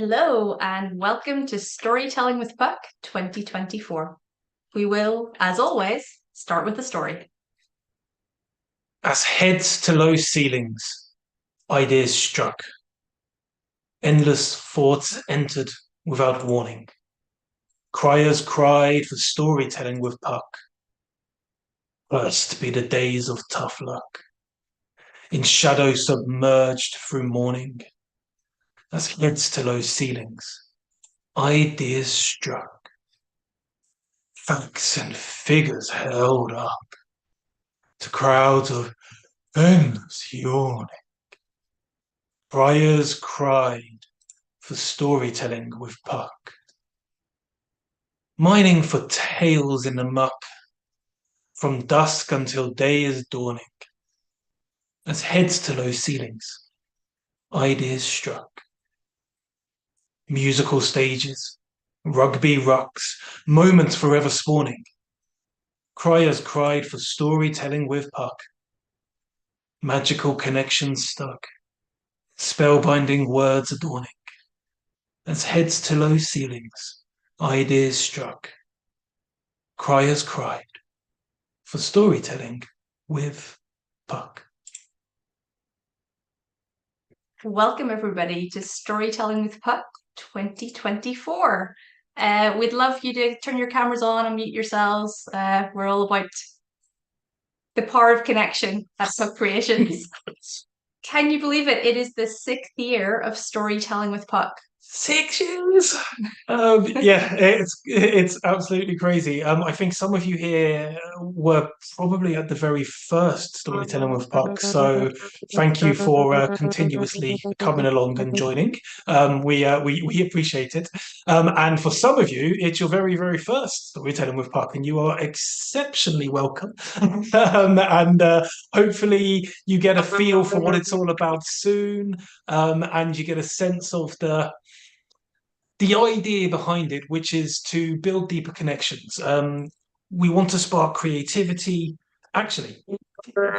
Hello and welcome to Storytelling with Puck 2024. We will, as always, start with a story. As heads to low ceilings, ideas struck. Endless thoughts entered without warning. Criers cried for storytelling with Puck. First be the days of tough luck. In shadow submerged through morning. As heads to low ceilings, ideas struck. Facts and figures held up to crowds of endless yawning. Criers cried for storytelling with Puck. Mining for tales in the muck, from dusk until day is dawning. As heads to low ceilings, ideas struck. Musical stages, rugby rucks, moments forever spawning. Criers cried for storytelling with Puck. Magical connections stuck, spellbinding words adorning. As heads to low ceilings, ideas struck. Criers cried for storytelling with Puck. Welcome, everybody, to Storytelling with Puck 2024. We'd love you to turn your cameras on and mute yourselves. We're all about the power of connection at Puck Creations. Can you believe it? It is the 6th year of Storytelling with Puck. 6 years. Yeah, it's absolutely crazy. I think some of you here were probably at the very first storytelling with Puck, so thank you for continuously coming along and joining. We appreciate it. And for some of you, it's your very first storytelling with Puck, and you are exceptionally welcome. And hopefully you get a feel for what it's all about soon, and you get a sense of the idea behind it, which is to build deeper connections. We want to spark creativity. Actually,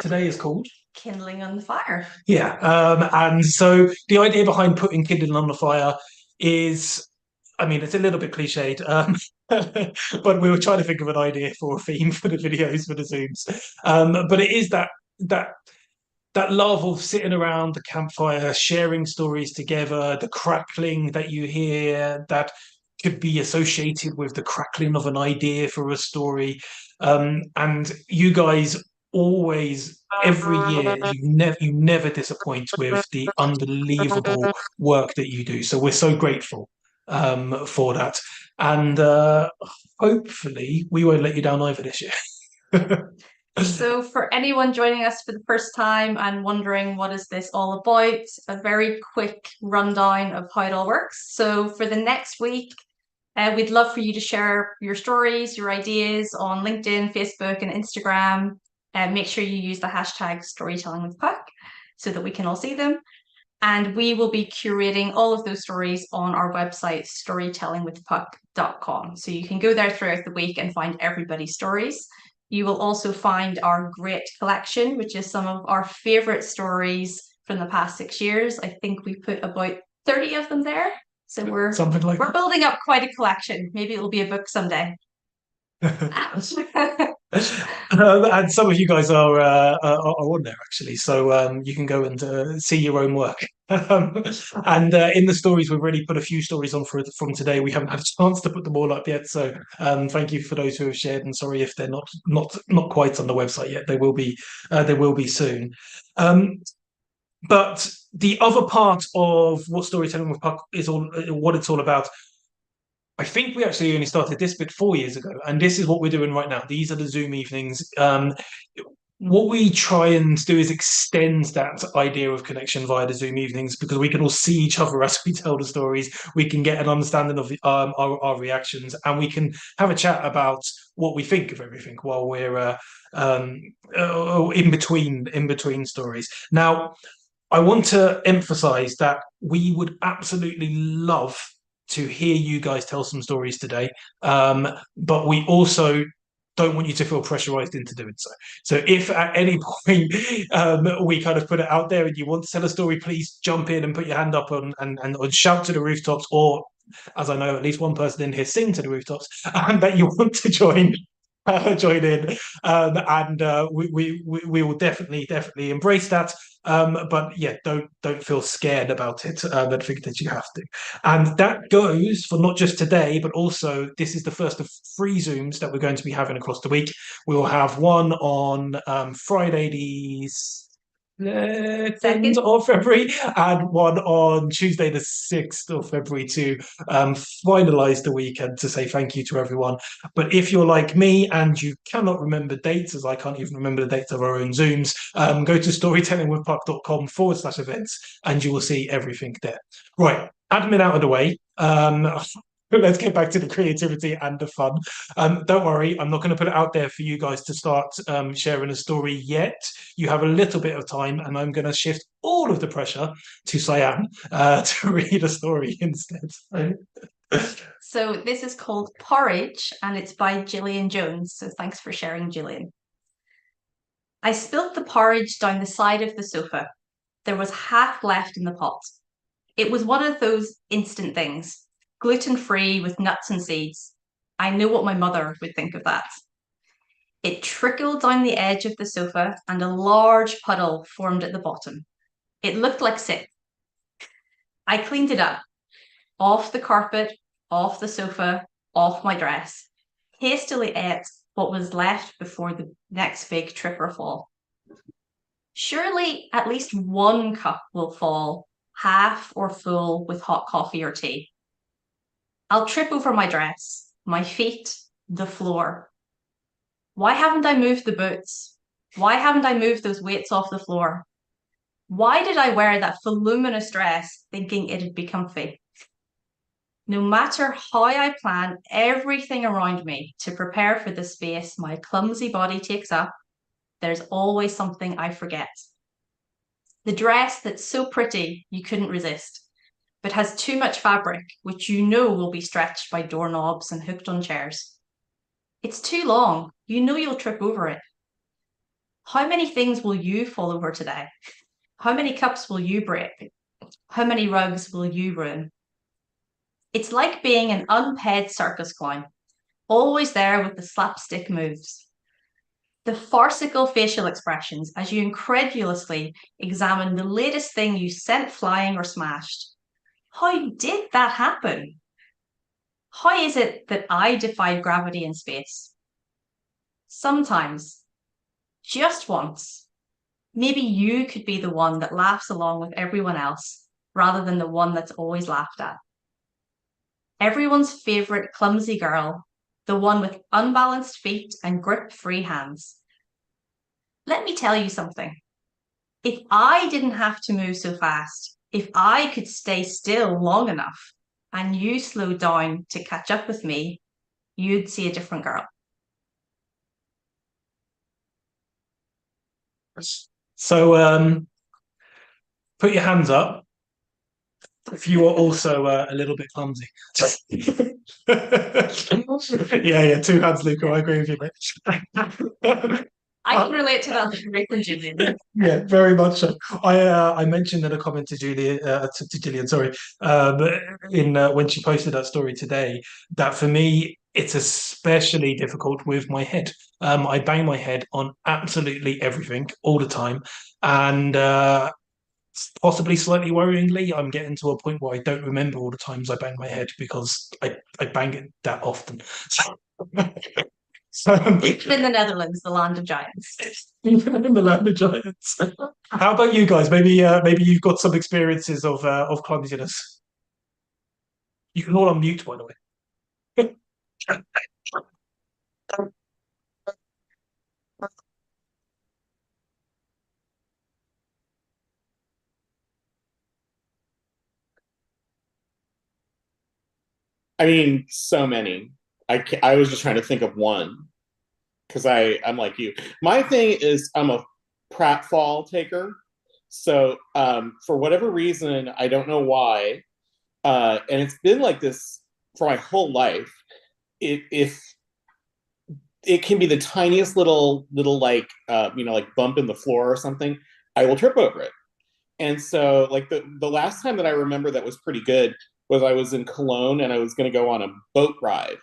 today is called Kindling on the Fire. Yeah. And so the idea behind putting kindling on the fire is, I mean, it's a little bit cliched, but we were trying to think of an idea for a theme for the videos, for the Zooms. But it is that love of sitting around the campfire, sharing stories together, the crackling that you hear that could be associated with the crackling of an idea for a story. And you guys always, every year, you never disappoint with the unbelievable work that you do. So we're so grateful for that. And hopefully we won't let you down either this year. So for anyone joining us for the first time and wondering what is this all about, a very quick rundown of how it all works. So for the next week, we'd love for you to share your stories, your ideas on LinkedIn, Facebook, and Instagram. And make sure you use the hashtag storytelling with Puck so that we can all see them. And we will be curating all of those stories on our website, storytellingwithpuck.com. So you can go there throughout the week and find everybody's stories. You will also find our great collection, which is some of our favorite stories from the past 6 years. I think we put about 30 of them there. So we're building up quite a collection. Maybe it'll be a book someday. And some of you guys are on there actually, so you can go and see your own work. And in the stories, we've already put a few stories on from today. We haven't had a chance to put them all up yet, so thank you for those who have shared. And sorry if they're not quite on the website yet. They will be. They will be soon. But the other part of what Storytelling with Puck is what it's all about. I think we actually only started this bit 4 years ago, and this is what we're doing right now. These are the Zoom evenings. What we try and do is extend that idea of connection via the Zoom evenings, because we can all see each other as we tell the stories. We can get an understanding of our reactions, and we can have a chat about what we think of everything while we're in between stories. Now, I want to emphasize that we would absolutely love to hear you guys tell some stories today. But we also don't want you to feel pressurized into doing so. So if at any point we kind of put it out there and you want to tell a story, please jump in and put your hand up and shout to the rooftops, or as I know, at least one person in here sing to the rooftops, and that you want to join in, and we will definitely embrace that. But yeah, don't feel scared about it. And think that you have to. And that goes for not just today, but also this is the first of 3 Zooms that we're going to be having across the week. We will have one on Friday the 2nd of February and one on Tuesday the 6th of February to finalize the weekend, to say thank you to everyone. But if you're like me and you cannot remember dates, as I can't even remember the dates of our own Zooms, go to storytellingwithpuck.com/events and you will see everything there. Right, admin out of the way. Let's get back to the creativity and the fun. Don't worry, I'm not going to put it out there for you guys to start sharing a story yet. You have a little bit of time, and I'm going to shift all of the pressure to Cyan to read a story instead. So this is called Porridge, and it's by Gillian Jones. So thanks for sharing, Gillian. I spilt the porridge down the side of the sofa. There was half left in the pot. It was one of those instant things, gluten-free with nuts and seeds. I know what my mother would think of that. It trickled down the edge of the sofa and a large puddle formed at the bottom. It looked like sick. I cleaned it up, off the carpet, off the sofa, off my dress, hastily ate what was left before the next big trip or fall. Surely at least one cup will fall, half or full with hot coffee or tea. I'll trip over my dress, my feet, the floor. Why haven't I moved the boots? Why haven't I moved those weights off the floor? Why did I wear that voluminous dress thinking it'd be comfy? No matter how I plan everything around me to prepare for the space my clumsy body takes up, there's always something I forget. The dress that's so pretty you couldn't resist, but has too much fabric, which you know will be stretched by doorknobs and hooked on chairs. It's too long. You know you'll trip over it. How many things will you fall over today? How many cups will you break? How many rugs will you ruin? It's like being an unpaid circus clown, always there with the slapstick moves. The farcical facial expressions as you incredulously examine the latest thing you sent flying or smashed. How did that happen? How is it that I defied gravity in space? Sometimes, just once, maybe you could be the one that laughs along with everyone else rather than the one that's always laughed at. Everyone's favorite clumsy girl, the one with unbalanced feet and grip-free hands. Let me tell you something. If I didn't have to move so fast, if I could stay still long enough and you slowed down to catch up with me, you'd see a different girl. So put your hands up if you are also a little bit clumsy. Yeah, 2 hands, Luca. I agree with you, mate. I can relate to that very Julian. Yeah, very much so. I mentioned in a comment to Julia to Gillian, sorry, in when she posted that story today, that for me it's especially difficult with my head. I bang my head on absolutely everything all the time, and possibly slightly worryingly, I'm getting to a point where I don't remember all the times I bang my head because I bang it that often. So, even in the Netherlands, the land of giants. Even in the land of giants. How about you guys? Maybe you've got some experiences of clumsiness. You can all unmute, by the way. I mean, so many. I was just trying to think of one because I'm like you. My thing is I'm a pratfall taker. So for whatever reason, I don't know why, and it's been like this for my whole life. If it can be the tiniest little like like bump in the floor or something. I will trip over it. And so like the last time that I remember that was pretty good was I was in Cologne and I was going to go on a boat ride,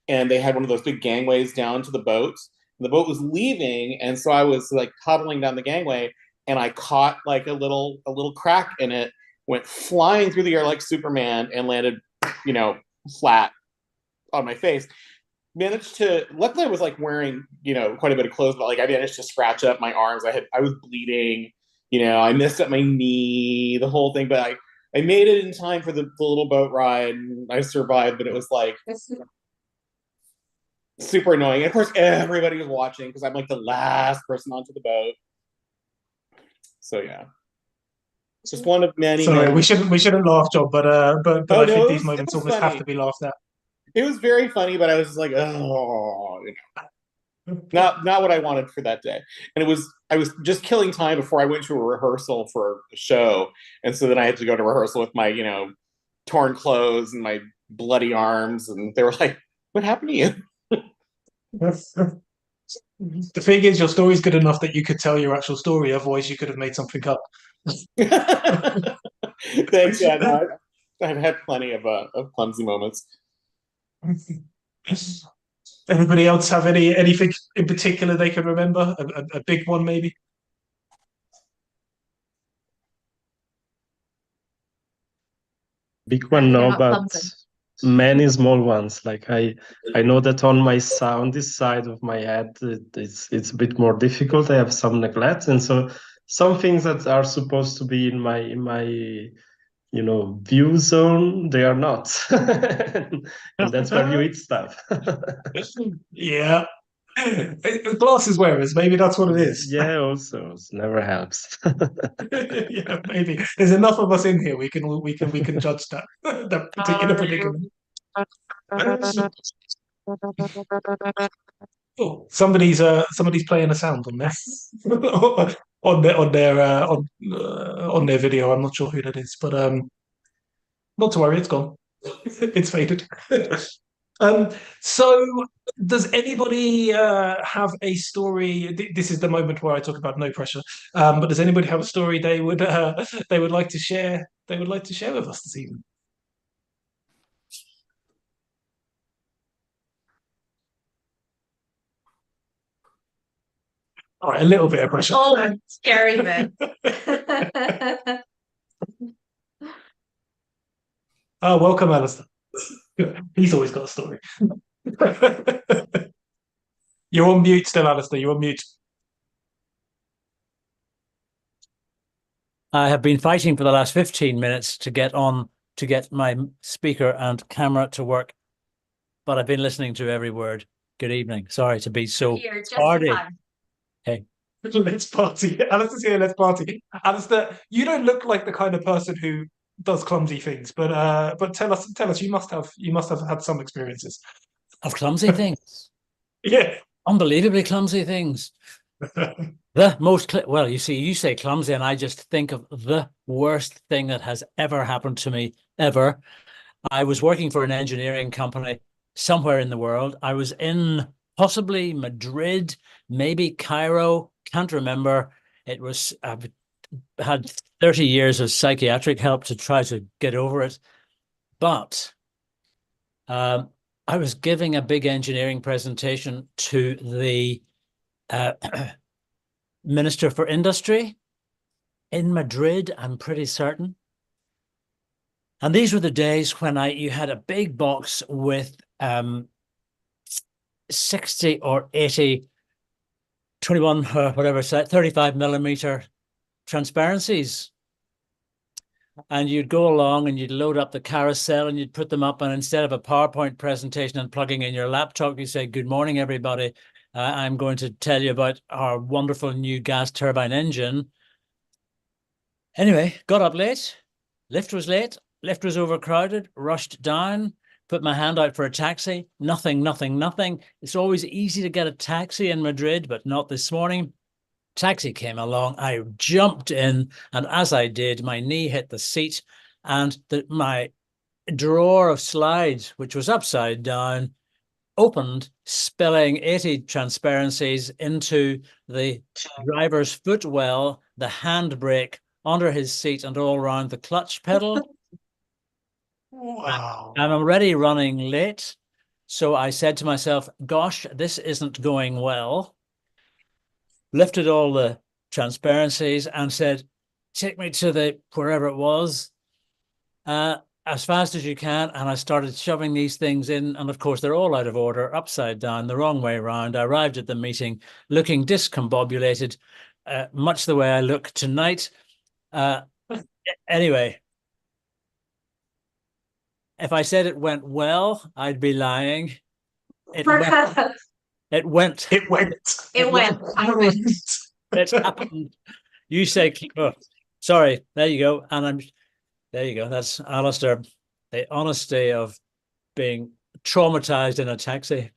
and they had one of those big gangways down to the boat. The boat was leaving, and so I was like toddling down the gangway, and I caught like a little crack in it, went flying through the air like Superman, and landed, flat on my face. Managed to, luckily I was like wearing quite a bit of clothes, but like I managed to scratch up my arms. I was bleeding. I messed up my knee, the whole thing, but I made it in time for the little boat ride, and I survived. But it was like super annoying. And of course, everybody was watching because I'm like the last person onto the boat. So yeah, it's just one of many. Sorry, many. we shouldn't laugh, John, but Oh I no, think it these was moments almost funny. have to be laughed at. It was very funny, but I was just like, oh, not what I wanted for that day. And I was just killing time before I went to a rehearsal for a show, and so then I had to go to rehearsal with my torn clothes and my bloody arms, and they were like, "What happened to you?" The thing is, your story's good enough that you could tell your actual story. Otherwise, you could have made something up. Thanks. Yeah, no, I've had plenty of clumsy moments. Anybody else have anything in particular they can remember? A big one, maybe? Big one, Anything no, about but clumsy? many small ones. Like I know that on this side of my head, it's a bit more difficult. I have some neglect, and so some things that are supposed to be in my view zone, they are not, and that's where you eat stuff. Yeah. Glasses wearers, maybe that's what it is. Yeah, also it never helps. Yeah, maybe there's enough of us in here. We can judge that particular predicament. Oh, somebody's playing a sound on there on their video. I'm not sure who that is, but not to worry, it's gone. It's faded. Um, so does anybody have a story? This is the moment where I talk about no pressure. But does anybody have a story they would like to share? They would like to share with us this evening. All right, a little bit of pressure. Oh, scary bit. Oh, welcome, Alistair. He's always got a story. You're on mute still, Alistair. You're on mute. I have been fighting for the last 15 minutes to get my speaker and camera to work, but I've been listening to every word. Good evening. Sorry to be so Here, just tardy. in time. Hey, Let's party. Alistair's here. Let's party. Alistair, you don't look like the kind of person who does clumsy things, but tell us. You must have had some experiences of clumsy things. Yeah. Unbelievably clumsy things. The most well, you see, you say clumsy, and I just think of the worst thing that has ever happened to me ever. I was working for an engineering company somewhere in the world. I was in possibly Madrid, maybe Cairo, can't remember. It was, I've had 30 years of psychiatric help to try to get over it. But I was giving a big engineering presentation to the Minister for Industry in Madrid, I'm pretty certain. And these were the days when you had a big box with 60 or 80, 21, whatever, 35 millimeter transparencies. And you'd go along and you'd load up the carousel and you'd put them up. And instead of a PowerPoint presentation and plugging in your laptop, you say, "Good morning, everybody. I'm going to tell you about our wonderful new gas turbine engine." Anyway, got up late. Lift was late. Lift was overcrowded. Rushed down. Put my hand out for a taxi. Nothing. It's always easy to get a taxi in Madrid, but not this morning. Taxi came along. I jumped in, and as I did, my knee hit the seat, and my drawer of slides, which was upside down, opened, spilling 80 transparencies into the driver's footwell, the handbrake, under his seat, and all around the clutch pedal. Wow. I'm already running late. So I said to myself, gosh, this isn't going well. Lifted all the transparencies and said, take me to the wherever it was as fast as you can. And I started shoving these things in. And of course, they're all out of order, upside down, the wrong way around. I arrived at the meeting looking discombobulated, much the way I look tonight. Anyway, if I said it went well, I'd be lying. It went. It went. It went. It went. It happened. You say, oh, sorry. There you go. And there you go. That's Alistair. The honesty of being traumatized in a taxi.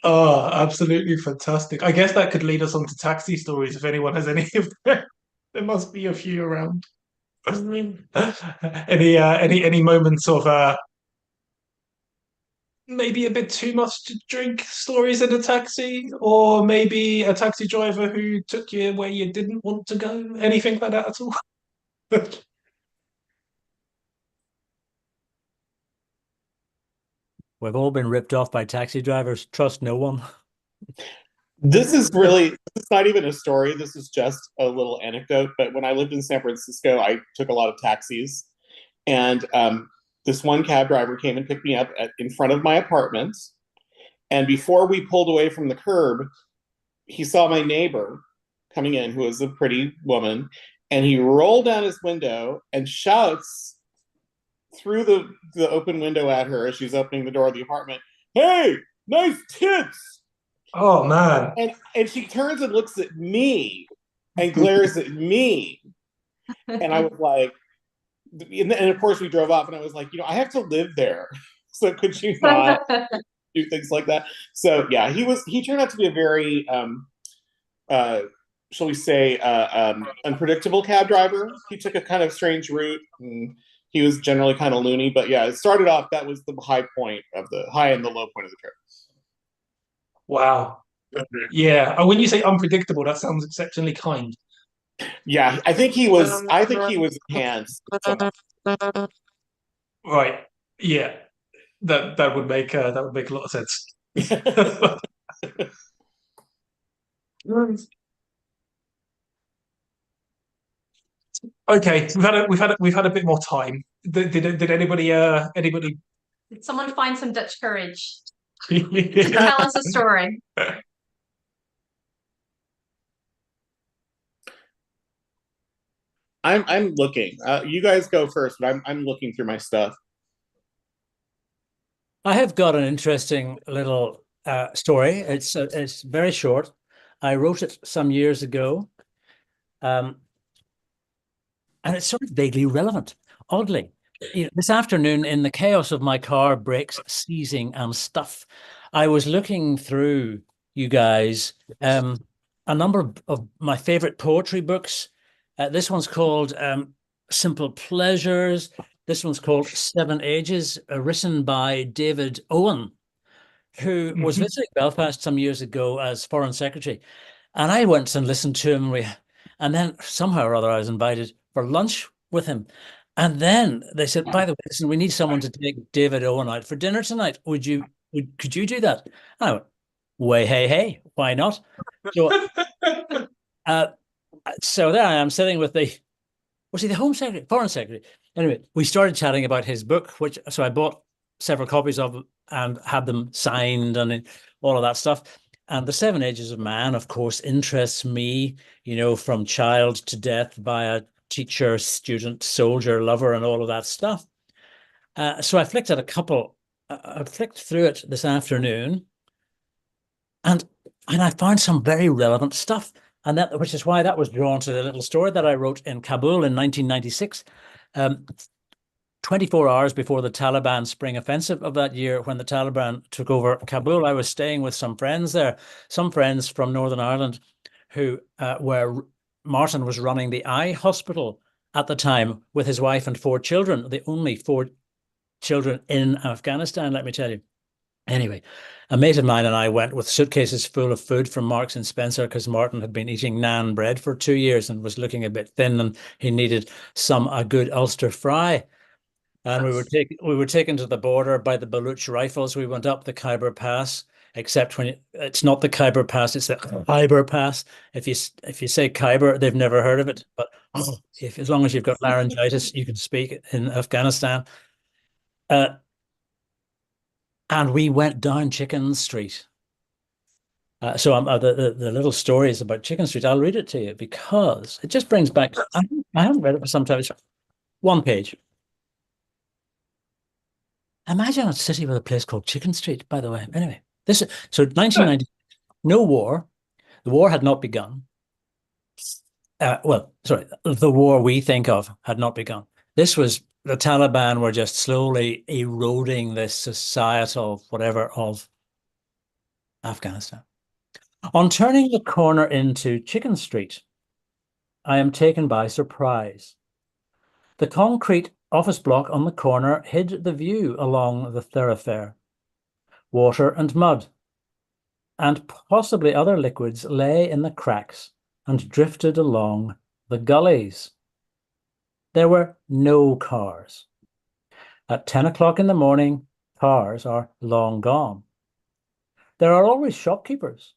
Oh, absolutely fantastic. I guess that could lead us on to taxi stories if anyone has any of them. There must be a few around. Any moments of maybe a bit too much to drink stories in a taxi, or maybe a taxi driver who took you where you didn't want to go? Anything like that at all? We've all been ripped off by taxi drivers. Trust no one. This is not even a story. This is just a little anecdote. But when I lived in San Francisco, I took a lot of taxis. And this one cab driver came and picked me up in front of my apartment. And before we pulled away from the curb, he saw my neighbor coming in, who was a pretty woman. And he rolled down his window and shouts through the open window at her as she's opening the door of the apartment, "Hey, nice tits!" Oh man. And she turns and looks at me and glares at me. And I was like, and of course we drove off, and I was like, I have to live there. So could you not do things like that? So yeah, he turned out to be a very shall we say unpredictable cab driver. He took a kind of strange route, and he was generally kind of loony, but yeah, it started off, that was the high and the low point of the trip. Wow. Yeah. And when you say unpredictable, that sounds exceptionally kind. Yeah, I think he was enhanced somehow. Right. Yeah. That would make a lot of sense. Okay, we've had a bit more time. Did anybody Did someone find some Dutch courage? Tell us a story. I'm looking. You guys go first, but I'm looking through my stuff. I have got an interesting little story. It's very short. I wrote it some years ago, and it's sort of vaguely relevant. Oddly, this afternoon, in the chaos of my car brakes seizing and stuff, I was looking through, you guys, a number of my favorite poetry books. This one's called Simple Pleasures. This one's called Seven Ages, written by David Owen, who was visiting Belfast some years ago as Foreign Secretary. And I went and listened to him. And then somehow or other, I was invited for lunch with him. And then they said, by the way, listen, we need someone to take David Owen out for dinner tonight. Could you do that? And I went, way, hey, why not? So, so there I am sitting with was he the Home Secretary? Foreign Secretary. Anyway, we started chatting about his book, so I bought several copies of and had them signed and all of that stuff. And The Seven Ages of Man, of course, interests me, from child to death by a teacher, student, soldier, lover, and all of that stuff. So I flicked through it this afternoon, and I found some very relevant stuff. And which is why that was drawn to the little story that I wrote in Kabul in 1996. 24 hours before the Taliban spring offensive of that year, when the Taliban took over Kabul, I was staying with some friends there, some friends from Northern Ireland where Martin was running the eye hospital at the time with his wife and 4 children, the only 4 children in Afghanistan, let me tell you. Anyway, a mate of mine and I went with suitcases full of food from Marks and Spencer because Martin had been eating naan bread for 2 years and was looking a bit thin, and he needed a good Ulster fry. And we were taken to the border by the Baluch rifles. We went up the Khyber Pass, except it's not the Khyber Pass, it's the Khyber Pass. If you say Khyber, they've never heard of it. But as long as you've got laryngitis, you can speak it in Afghanistan. And we went down Chicken Street. So the little stories about Chicken Street, I'll read it to you because it just brings back. I haven't read it for some time. It's one page. Imagine a city with a place called Chicken Street, by the way. Anyway, so 1990, no war. The war had not begun. Well, sorry, the war we think of had not begun. This was the Taliban were just slowly eroding this societal whatever of Afghanistan. On turning the corner into Chicken Street, I am taken by surprise. The concrete office block on the corner hid the view along the thoroughfare. Water and mud, and possibly other liquids, lay in the cracks and drifted along the gullies. There were no cars. At 10 o'clock in the morning, cars are long gone. There are always shopkeepers,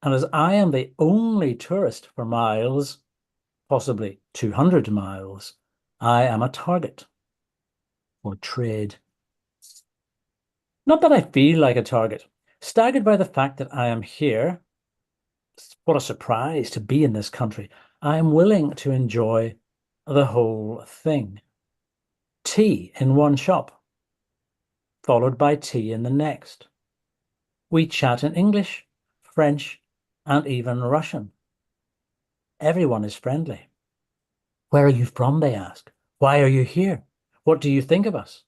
and as I am the only tourist for miles, possibly 200 miles, I am a target for trade. Not that I feel like a target, staggered by the fact that I am here. What a surprise to be in this country. I am willing to enjoy the whole thing. Tea in one shop, followed by tea in the next. We chat in English, French, and even Russian. Everyone is friendly. Where are you from, they ask. Why are you here? What do you think of us?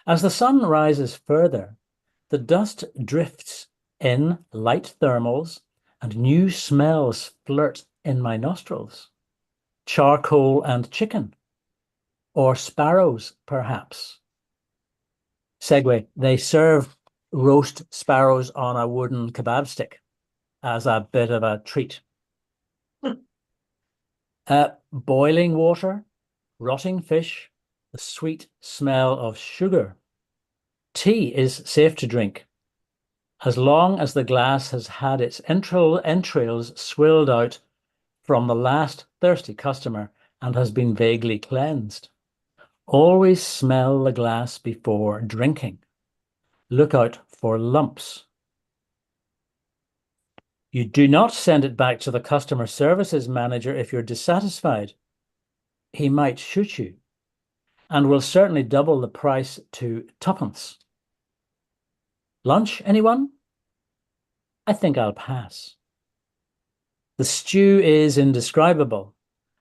As the sun rises further, the dust drifts in light thermals and new smells flirt in my nostrils. Charcoal and chicken, or sparrows, perhaps. Segue, they serve roast sparrows on a wooden kebab stick as a bit of a treat. Boiling water, rotting fish, the sweet smell of sugar. Tea is safe to drink, as long as the glass has had its entrails swilled out from the last thirsty customer and has been vaguely cleansed. Always smell the glass before drinking. Look out for lumps. You do not send it back to the customer services manager if you're dissatisfied. He might shoot you and will certainly double the price to twopence. Lunch, anyone? I think I'll pass. The stew is indescribable,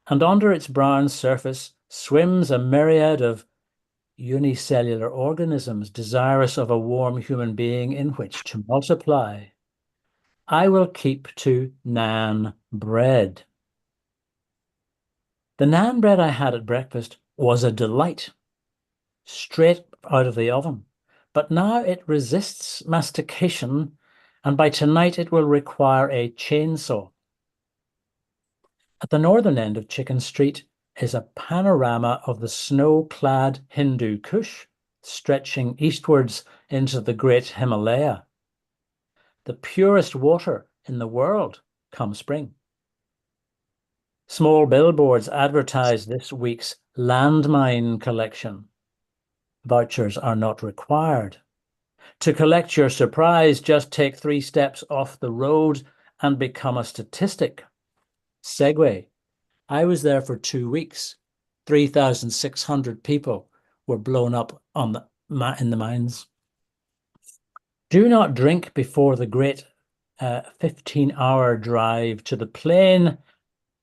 and under its brown surface swims a myriad of unicellular organisms desirous of a warm human being in which to multiply. I will keep to naan bread. The naan bread I had at breakfast was a delight, straight out of the oven, but now it resists mastication, and by tonight it will require a chainsaw. At the northern end of Chicken Street is a panorama of the snow-clad Hindu Kush stretching eastwards into the great Himalaya. The purest water in the world come spring. Small billboards advertise this week's landmine collection. Vouchers are not required. To collect your surprise, just take 3 steps off the road and become a statistic. Segue. I was there for 2 weeks. 3,600 people were blown up in the mines. Do not drink before the great 15-hour drive to the plane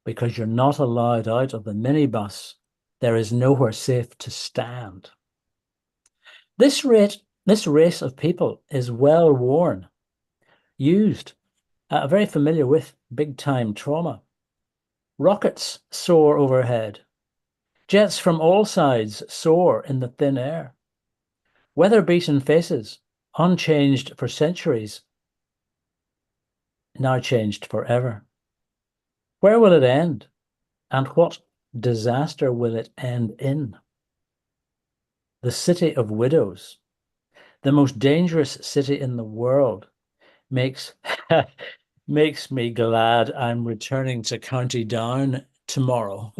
because you're not allowed out of the minibus. There is nowhere safe to stand. This race of people is well worn, used, very familiar with big-time trauma. Rockets soar overhead. Jets from all sides soar in the thin air. Weather-beaten faces unchanged for centuries, now changed forever. Where will it end? And what disaster will it end in? The city of widows, the most dangerous city in the world, makes makes me glad I'm returning to County Down tomorrow.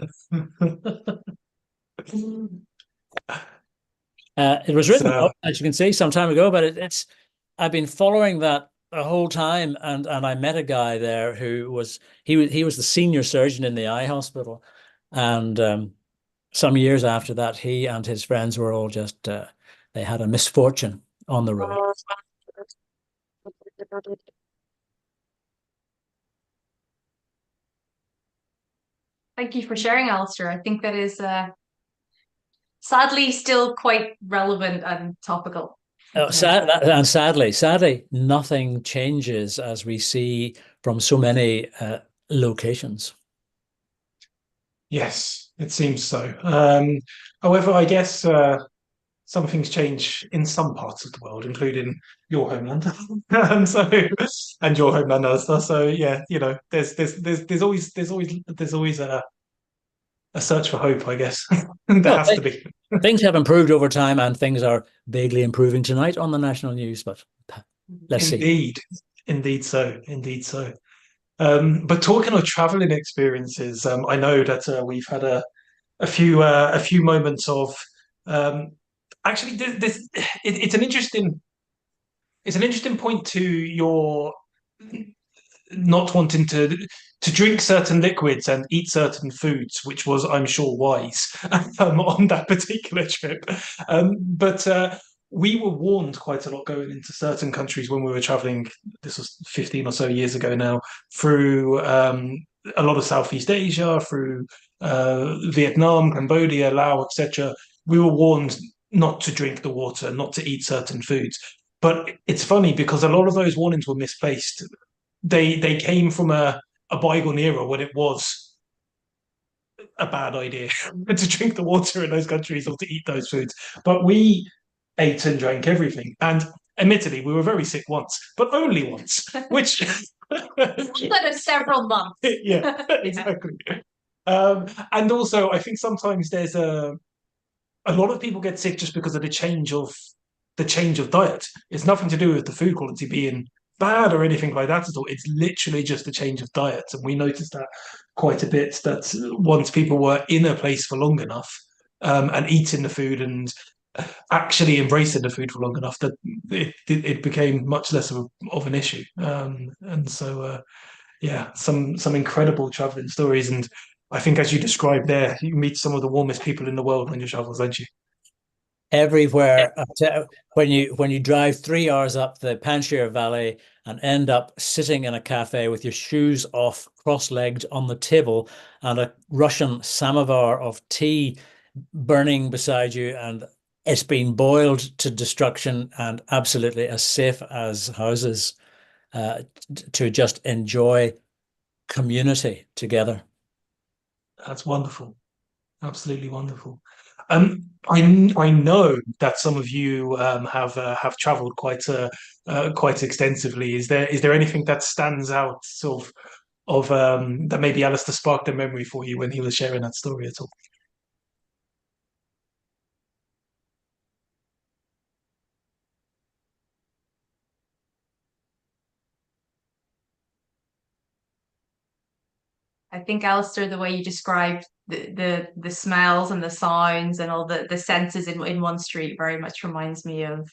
It was written, as you can see, some time ago, but I've been following that the whole time, and I met a guy there who was he was the senior surgeon in the eye hospital, and some years after that, he and his friends were all just they had a misfortune on the road. Thank you for sharing, Alistair. I think that is sadly still quite relevant and topical. Sadly, nothing changes as we see from so many locations. Yes, it seems so. However, I guess some things change in some parts of the world, including your homeland, and your homeland, Alistair. So yeah, there's always a search for hope, I guess. There has to be. Things have improved over time, and things are vaguely improving tonight on the national news. But let's see. Indeed so. But talking of traveling experiences, I know that we've had a few moments of actually it's an interesting point to your not wanting to drink certain liquids and eat certain foods, which was, I'm sure, wise on that particular trip. But we were warned quite a lot going into certain countries when we were traveling. This was 15 or so years ago now, through a lot of Southeast Asia, through Vietnam, Cambodia, Laos, etc. We were warned not to drink the water, not to eat certain foods. But it's funny because a lot of those warnings were misplaced. They came from a bygone era when it was a bad idea to drink the water in those countries or to eat those foods. But we ate and drank everything. And admittedly, we were very sick once, but only once, which instead of several months. Yeah, exactly. And also, I think sometimes there's a lot of people get sick just because of the change of diet. It's nothing to do with the food quality being bad or anything like that at all. It's literally just a change of diet, and we noticed that quite a bit. That once people were in a place for long enough and eating the food and actually embracing the food for long enough, that it became much less of an issue. And so, yeah, some incredible traveling stories. And I think, as you described there, you meet some of the warmest people in the world on your travels, don't you? Everywhere. When you drive 3 hours up the Panjshir Valley and end up sitting in a cafe with your shoes off, cross-legged on the table, and a Russian samovar of tea burning beside you, and it's been boiled to destruction and absolutely as safe as houses, to just enjoy community together. That's wonderful. Absolutely wonderful. I know that some of you have travelled quite extensively. Is there anything that stands out sort of that maybe Alistair sparked a memory for you when he was sharing that story at all? I think, Alistair, the way you described the smells and the sounds and all the senses in one street very much reminds me of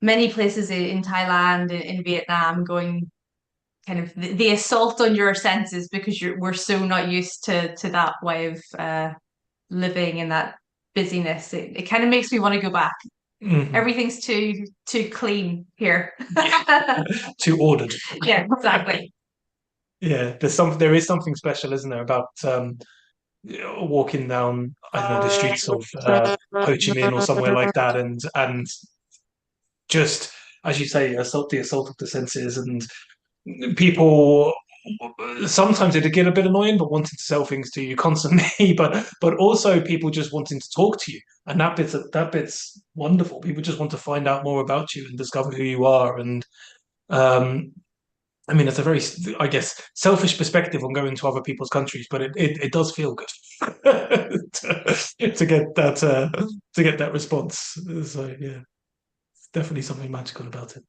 many places in Thailand, in Vietnam, going kind of the assault on your senses because we're so not used to that way of living in that busyness. It kind of makes me want to go back. Mm-hmm. Everything's too clean here. Too ordered. Yeah, exactly. Yeah, there is something special, isn't there, about walking down, I don't know, the streets of Ho Chi Minh or somewhere like that, and just, as you say, the assault of the senses, and people sometimes it'd get a bit annoying, but wanting to sell things to you constantly, but also people just wanting to talk to you, and that bit's wonderful. People just want to find out more about you and discover who you are, and um, I mean, it's a very, I guess, selfish perspective on going to other people's countries, but it does feel good to get that response. So yeah, it's definitely something magical about it.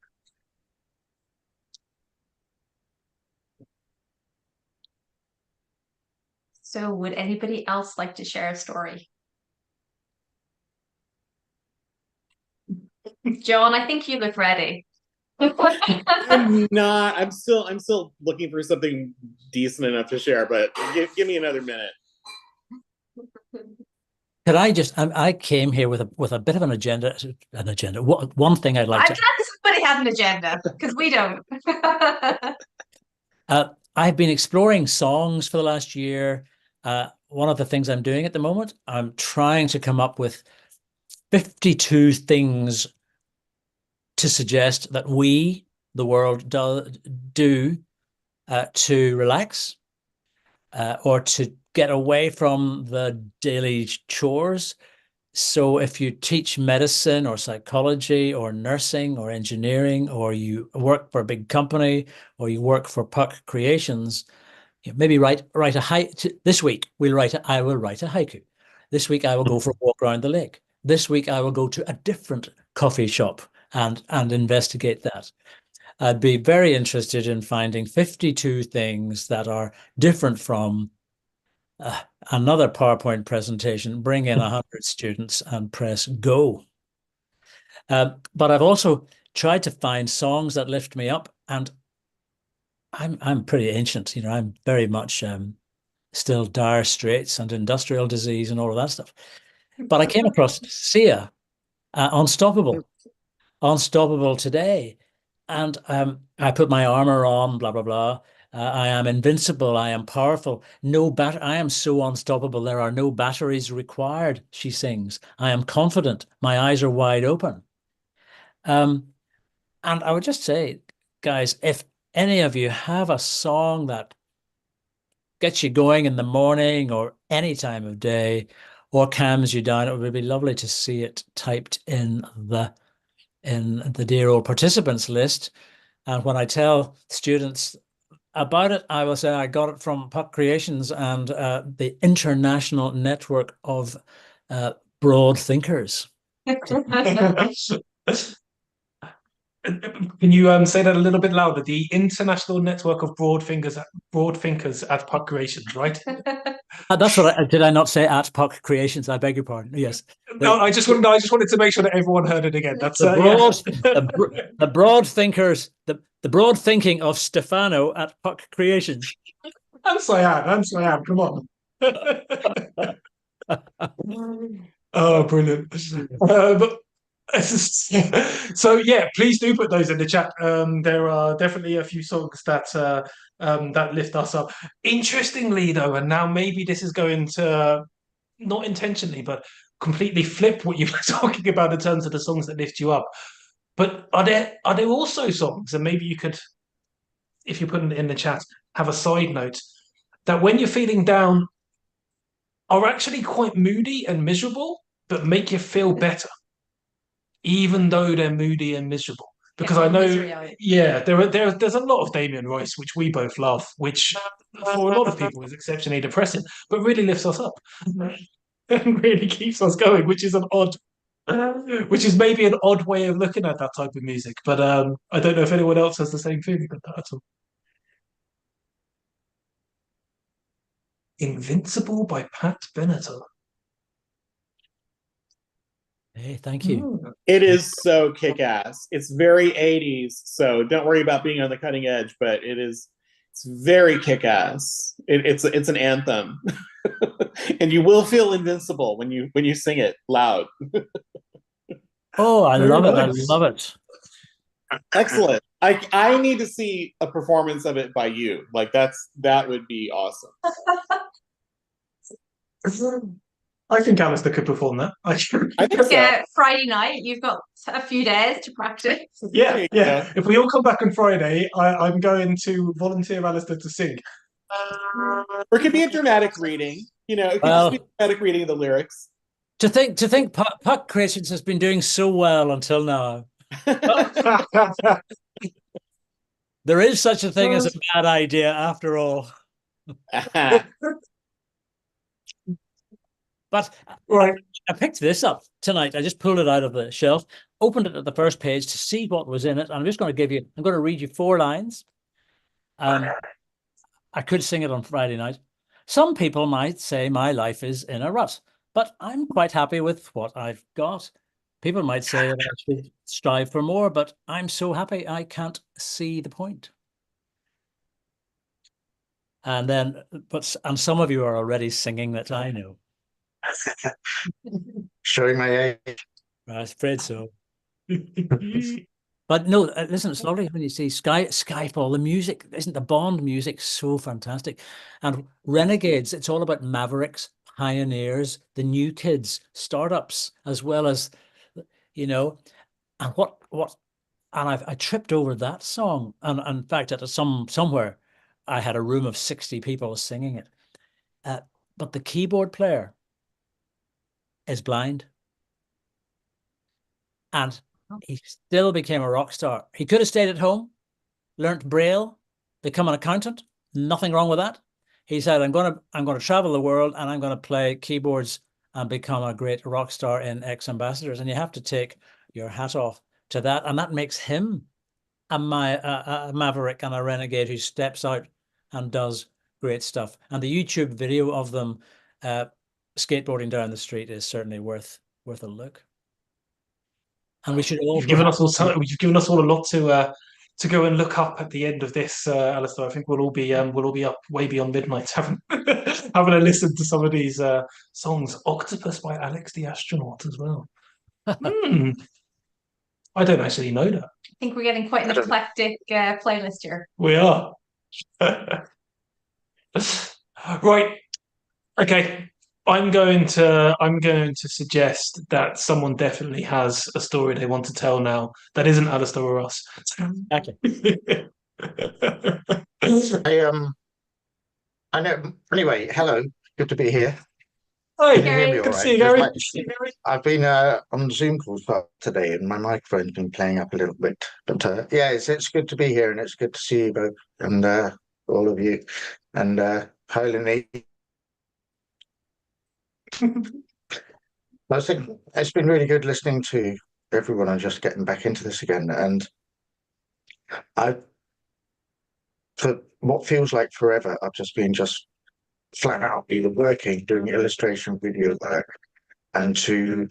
So would anybody else like to share a story? John, I think you look ready. I'm not. I'm still looking for something decent enough to share, but give me another minute. Could I just? I came here with a bit of an agenda. An agenda. One thing I'd like I'm to. glad somebody had an agenda because we don't. I've been exploring songs for the last year. One of the things I'm doing at the moment, I'm trying to come up with 52 things to suggest that we, the world, do to relax or to get away from the daily chores. So if you teach medicine or psychology or nursing or engineering, or you work for a big company or you work for Puck Creations, maybe write a haiku. This week I will write a haiku. This week I will go for a walk around the lake. This week I will go to a different coffee shop and investigate that. I'd be very interested in finding 52 things that are different from another PowerPoint presentation, bring in 100 students and press go. But I've also tried to find songs that lift me up, and I'm pretty ancient, I'm very much still Dire Straits and industrial disease and all of that stuff. But I came across Sia, Unstoppable today. And I put my armor on, blah, blah, blah. I am invincible. I am powerful. I am so unstoppable. There are no batteries required, she sings. I am confident. My eyes are wide open. And I would just say, guys, if any of you have a song that gets you going in the morning or any time of day or calms you down, it would be lovely to see it typed in the dear old participants list. And when I tell students about it, I will say I got it from Puck Creations and the International Network of Broad Thinkers. Can you say that a little bit louder? The International Network of Broad Thinkers at Puck Creations, right? That's what did I not say at Puck Creations? I beg your pardon. Yes. No, I just wanted to make sure that everyone heard it again. That's the broad, yeah. the broad thinkers, the broad thinking of Stefano at Puck Creations. And Cyan, come on. Oh, brilliant. So yeah, please do put those in the chat. There are definitely a few songs that lift us up. Interestingly, though, and now maybe this is going to not intentionally, but completely flip what you were talking about in terms of the songs that lift you up. But are there also songs, and maybe you could, if you put it in the chat, have a side note that when you're feeling down are actually quite moody and miserable, but make you feel better, even though they're moody and miserable. Because I know, yeah, there's a lot of Damien Rice, which we both love, which for a lot of people is exceptionally depressing, but really lifts us up and really keeps us going, which is maybe an odd way of looking at that type of music. But I don't know if anyone else has the same feeling about that at all. Invincible by Pat Benatar. Hey, thank you. It is so kick-ass. It's very 80s, so don't worry about being on the cutting edge, but it's very kick-ass. It's an anthem. And you will feel invincible when you sing it loud. Oh, I love it. I love it. Excellent. I need to see a performance of it by you. Like that would be awesome. I think Alistair could perform that. I think so. Yeah, Friday night, you've got a few days to practice. Yeah, There you yeah. go. If we all come back on Friday, I'm going to volunteer Alistair to sing. Or it could be a dramatic reading. You know, it could just Well, be a dramatic reading of the lyrics. to think Puck Creations has been doing so well until now. There is such a thing as a bad idea after all. But Right. I picked this up tonight. I just pulled it out of the shelf, opened it at the first page to see what was in it. And I'm just going to I'm going to read you 4 lines. I could sing it on Friday night. Some people might say my life is in a rut, but I'm quite happy with what I've got. People might say that I should strive for more, but I'm so happy I can't see the point. And then, and some of you are already singing that, I know. Showing my age. I'm afraid so. But no, listen, it's lovely when you see Skyfall, the music, isn't the Bond music so fantastic? And Renegades, it's all about mavericks, pioneers, the new kids, startups, as well as, you know, and and I tripped over that song. And in fact, at somewhere, I had a room of 60 people singing it. But the keyboard player is blind. And he still became a rock star. He could have stayed at home, learnt Braille, become an accountant. Nothing wrong with that. He said, I'm going to travel the world and I'm going to play keyboards and become a great rock star in X Ambassadors. And you have to take your hat off to that. And that makes him a maverick and a renegade who steps out and does great stuff. And the YouTube video of them skateboarding down the street is certainly worth a look. And we should all You've given us all a lot to go and look up at the end of this, Alistair. I think we'll all be up way beyond midnight having having a listen to some of these songs. Octopus by Alex the Astronaut as well. I don't actually know that. I think we're getting quite an eclectic playlist here. We are. Right. Okay. I'm going to suggest that someone definitely has a story they want to tell now that isn't Alistair or us. Okay. I know. Anyway, hello. Good to be here. Hi, Can you hear me good all to right? see you, Gary. I've been on Zoom calls today, and my microphone's been playing up a little bit. But yeah, it's good to be here, and it's good to see you both and all of you. And hi, Lenny. I think it's been really good listening to everyone and just getting back into this again. And for what feels like forever, I've just been flat out either working, doing illustration video work, and to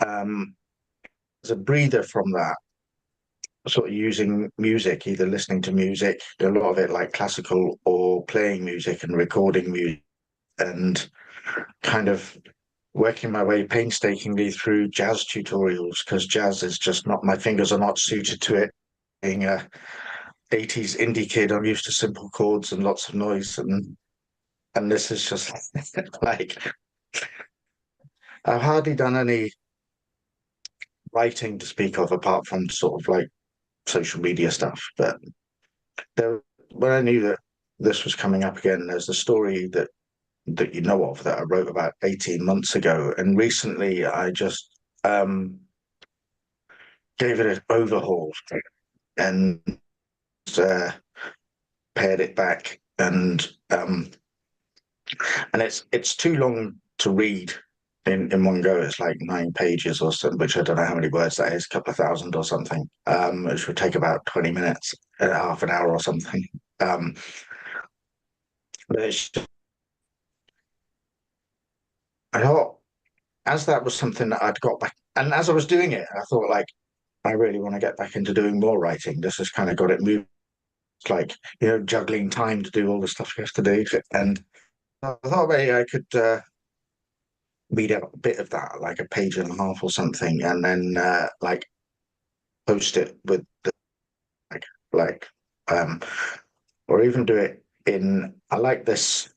as a breather from that, sort of using music, either listening to music, a lot of it like classical, or playing music and recording music, and kind of working my way painstakingly through jazz tutorials, because jazz is just not, my fingers are not suited to it. Being a 80s indie kid, I'm used to simple chords and lots of noise, and this is just like, I've hardly done any writing to speak of apart from sort of like social media stuff. But when I knew that this was coming up again, there's a story that you know of that I wrote about 18 months ago, and recently I just gave it an overhaul and pared it back, and it's too long to read in one go. It's like 9 pages or something, which I don't know how many words that is, a couple of thousand or something, which would take about 20 minutes, half an hour or something. But I thought, as that was something that I'd got back, and as I was doing it, I thought, like, I really want to get back into doing more writing. This has kind of got it moved. It's like, juggling time to do all the stuff you have to do. And I thought maybe I could read out a bit of that, like a page and a half or something, and then like post it with the or even do it in. I like this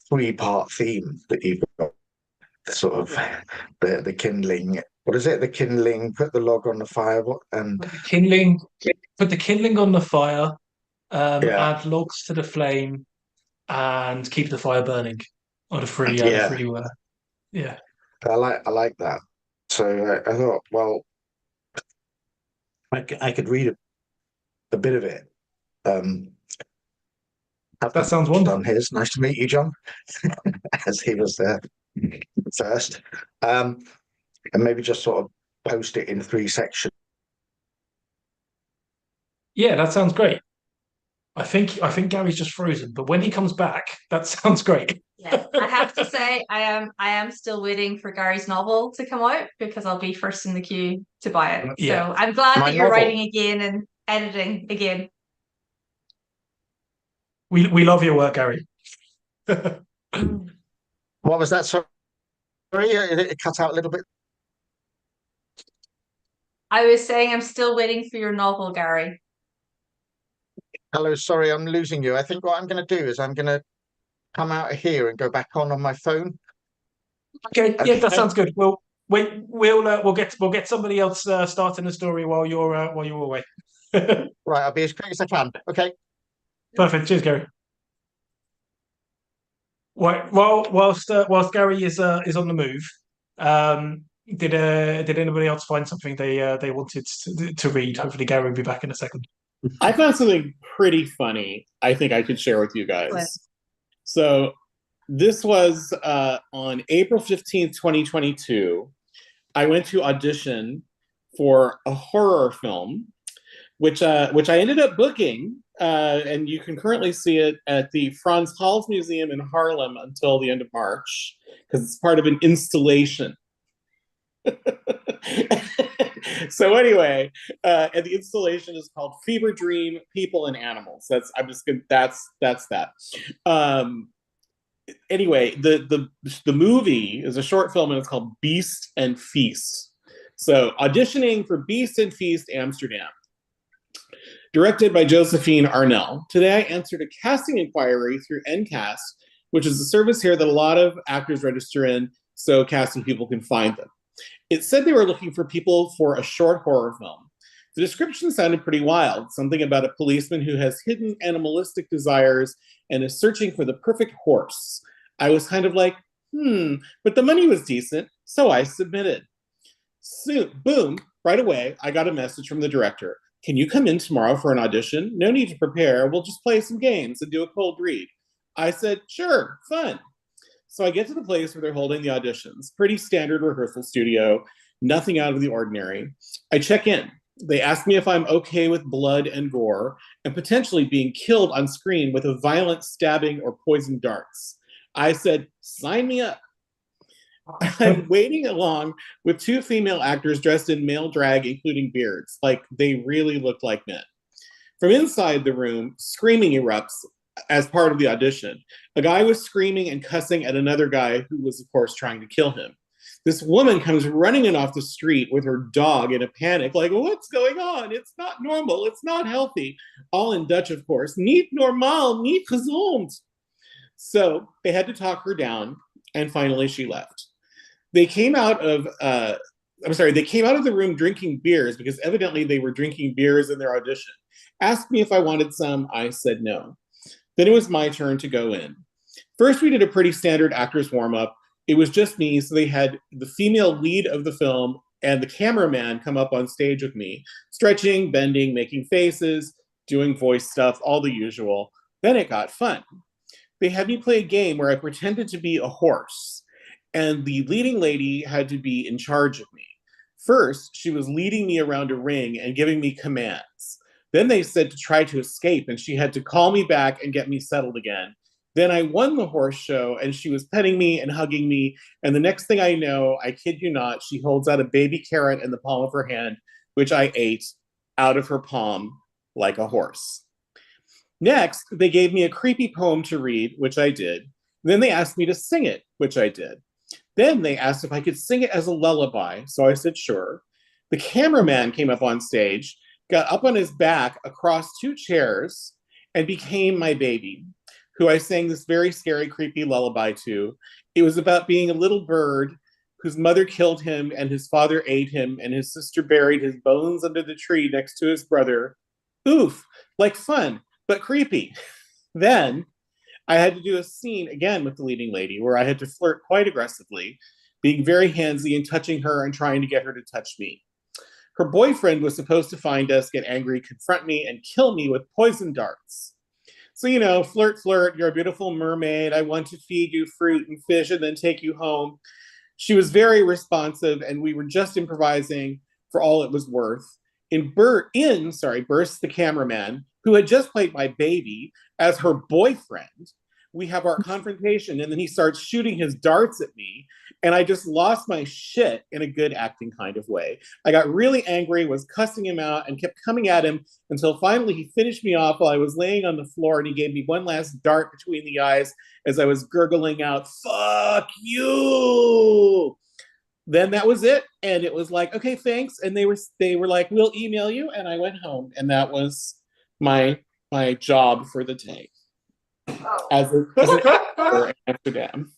three-part theme that you've got. The sort of the kindling. What is it? The kindling. Put the log on the fire. What and Put the kindling on the fire, yeah, add logs to the flame, and keep the fire burning. Or yeah. Yeah. I like that. So I thought, well, I could read a bit of it. Um, That sounds done wonderful. his. Nice to meet you, John, as he was there first. Um, and maybe just sort of post it in three sections. Yeah, that sounds great. I think Gary's just frozen, but when he comes back, that sounds great. Yeah, I have to say I am still waiting for Gary's novel to come out because I'll be first in the queue to buy it. Yeah. So I'm glad My that you're novel. writing again and editing again. We love your work, Gary. What was that? Sorry, it cut out a little bit. I was saying I'm still waiting for your novel, Gary. Hello, sorry, I'm losing you. I think what I'm going to do is I'm going to come out of here and go back on my phone. Okay, yeah, that Okay. sounds good. We'll get somebody else starting the story while you're away. Right, I'll be as quick as I can. Okay. Perfect. Cheers, Gary. Right. Whilst Gary is on the move, did anybody else find something they wanted to read? Hopefully, Gary will be back in a second. I found something pretty funny I think I could share with you What? guys. So this was on April 15th, 2022. I went to audition for a horror film, which I ended up booking, and you can currently see it at the Franz Hals Museum in Harlem until the end of March, because it's part of an installation. So anyway, and the installation is called Fever Dream: People and Animals. That's that. Anyway, the movie is a short film and it's called Beast and Feast. So auditioning for Beast and Feast Amsterdam, directed by Josephine Arnell. Today I answered a casting inquiry through Ncast, which is a service here that a lot of actors register in so casting people can find them. It said they were looking for people for a short horror film. The description sounded pretty wild, something about a policeman who has hidden animalistic desires and is searching for the perfect horse. I was kind of like, but the money was decent, so I submitted. Soon, boom, right away, I got a message from the director. Can you come in tomorrow for an audition? No need to prepare, we'll just play some games and do a cold read. I said, sure, fun. So I get to the place where they're holding the auditions. Pretty standard rehearsal studio, nothing out of the ordinary. I check in. They ask me if I'm okay with blood and gore and potentially being killed on screen with a violent stabbing or poison darts. I said, sign me up. I'm waiting along with two female actors dressed in male drag, including beards. Like, they really looked like men. From inside the room, screaming erupts as part of the audition. A guy was screaming and cussing at another guy who was, of course, trying to kill him. This woman comes running in off the street with her dog in a panic, like, what's going on? It's not normal. It's not healthy. All in Dutch, of course. Niet normaal, niet gezond. So they had to talk her down, and finally she left. They came out of the room drinking beers because evidently they were drinking beers in their audition. Asked me if I wanted some. I said no. Then it was my turn to go in. First, we did a pretty standard actor's warm-up. It was just me, so they had the female lead of the film and the cameraman come up on stage with me, stretching, bending, making faces, doing voice stuff, all the usual. Then it got fun. They had me play a game where I pretended to be a horse, and the leading lady had to be in charge of me. First, she was leading me around a ring and giving me commands. Then they said to try to escape, and she had to call me back and get me settled again. Then I won the horse show, and she was petting me and hugging me. And the next thing I know, I kid you not, she holds out a baby carrot in the palm of her hand, which I ate out of her palm like a horse. Next, they gave me a creepy poem to read, which I did. Then they asked me to sing it, which I did. Then they asked if I could sing it as a lullaby, so I said sure. The cameraman came up on stage, got up on his back across two chairs, and became my baby. who I sang this very scary, creepy lullaby to. It was about being a little bird whose mother killed him and his father ate him and his sister buried his bones under the tree next to his brother. Oof, like fun, but creepy. Then I had to do a scene again with the leading lady where I had to flirt quite aggressively, being very handsy and touching her and trying to get her to touch me. Her boyfriend was supposed to find us, get angry, confront me, and kill me with poison darts. So, you know, flirt, flirt, you're a beautiful mermaid. I want to feed you fruit and fish and then take you home. She was very responsive, and we were just improvising for all it was worth. Burst the cameraman, who had just played my baby as her boyfriend. We have our confrontation, and then he starts shooting his darts at me, and I just lost my shit in a good acting kind of way. I got really angry, was cussing him out, and kept coming at him until finally he finished me off while I was laying on the floor, and he gave me one last dart between the eyes as I was gurgling out, "Fuck you!" Then that was it, and it was like, okay, thanks. And they were like, we'll email you, and I went home, and that was my job for the day as an actor in Amsterdam.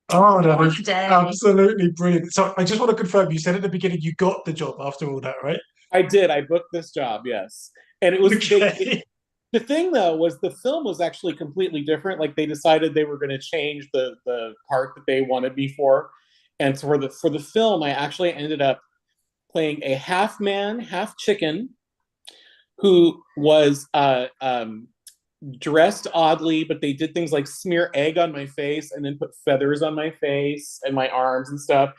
Oh, that What is a day. absolutely brilliant. So I just want to confirm, you said at the beginning you got the job after all that, right? I did. I booked this job, yes. And it was Okay. the thing though was the film was actually completely different. Like they decided they were going to change the part that they wanted me for. And so for the film, I actually ended up playing a half man, half chicken who was dressed oddly, but they did things like smear egg on my face and then put feathers on my face and my arms and stuff.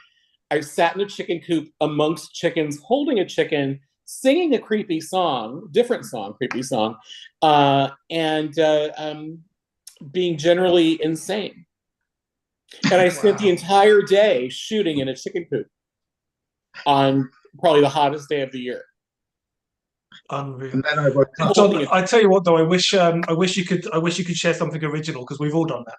I sat in a chicken coop amongst chickens, holding a chicken, singing a creepy song, different song, creepy song, and being generally insane. And I spent the entire day shooting in a chicken coop on probably the hottest day of the year. Unreal. And then I woke up. John, I tell you what, though, I wish you could share something original because we've all done that.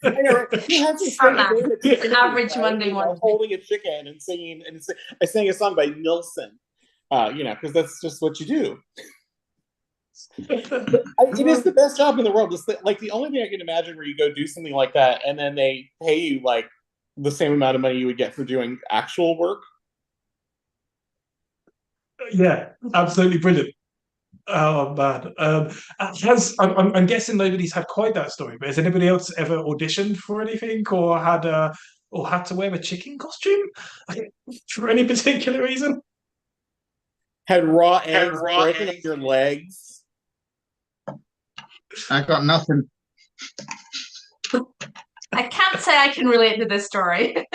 I know, right? Who hasn't spent a day in a It's an chicken average coop, right? Monday You know, morning. holding a chicken and singing, and I sang a song by Nilsson, you know, because that's just what you do. It is the best job in the world. It's like the only thing I can imagine where you go do something like that and then they pay you like the same amount of money you would get for doing actual work. Yeah, absolutely brilliant. Oh man, I'm guessing nobody's had quite that story, but has anybody else ever auditioned for anything or had to wear a chicken costume for any particular reason? Had raw eggs broken up your legs. I got nothing. I can't say I can relate to this story.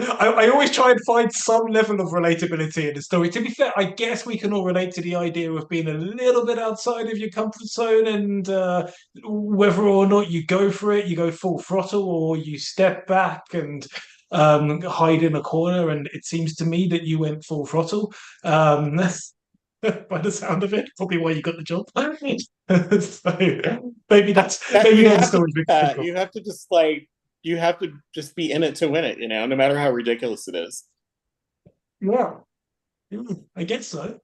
I always try and find some level of relatability in the story. To be fair, I guess we can all relate to the idea of being a little bit outside of your comfort zone and whether or not you go for it, you go full throttle or you step back and hide in a corner. And it seems to me that you went full throttle. By the sound of it, probably why you got the job. So maybe the story. You have to just you have to just be in it to win it, you know, no matter how ridiculous it is. Yeah, I guess so.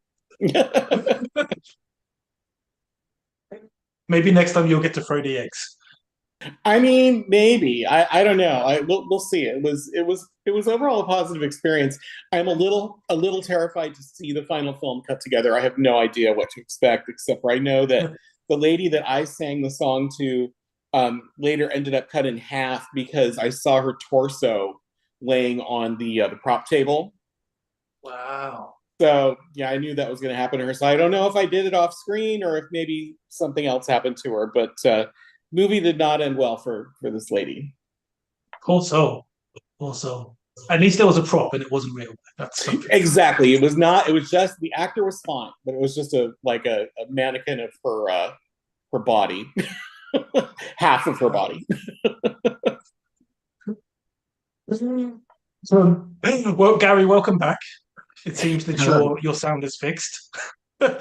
Maybe next time you'll get to throw the eggs. I mean, maybe. I don't know. We'll see. It was overall a positive experience. I'm a little terrified to see the final film cut together. I have no idea what to expect, except for I know that the lady that I sang the song to later ended up cut in half because I saw her torso laying on the prop table. Wow. So yeah, I knew that was going to happen to her. So I don't know if I did it off screen or if maybe something else happened to her. But movie did not end well for this lady. Also, at least there was a prop and it wasn't real. That's something. Exactly. It was not. It was just the actor was fine, but it was just a mannequin of her body. Half of her body. Well, Gary, welcome back. It seems that your sound is fixed.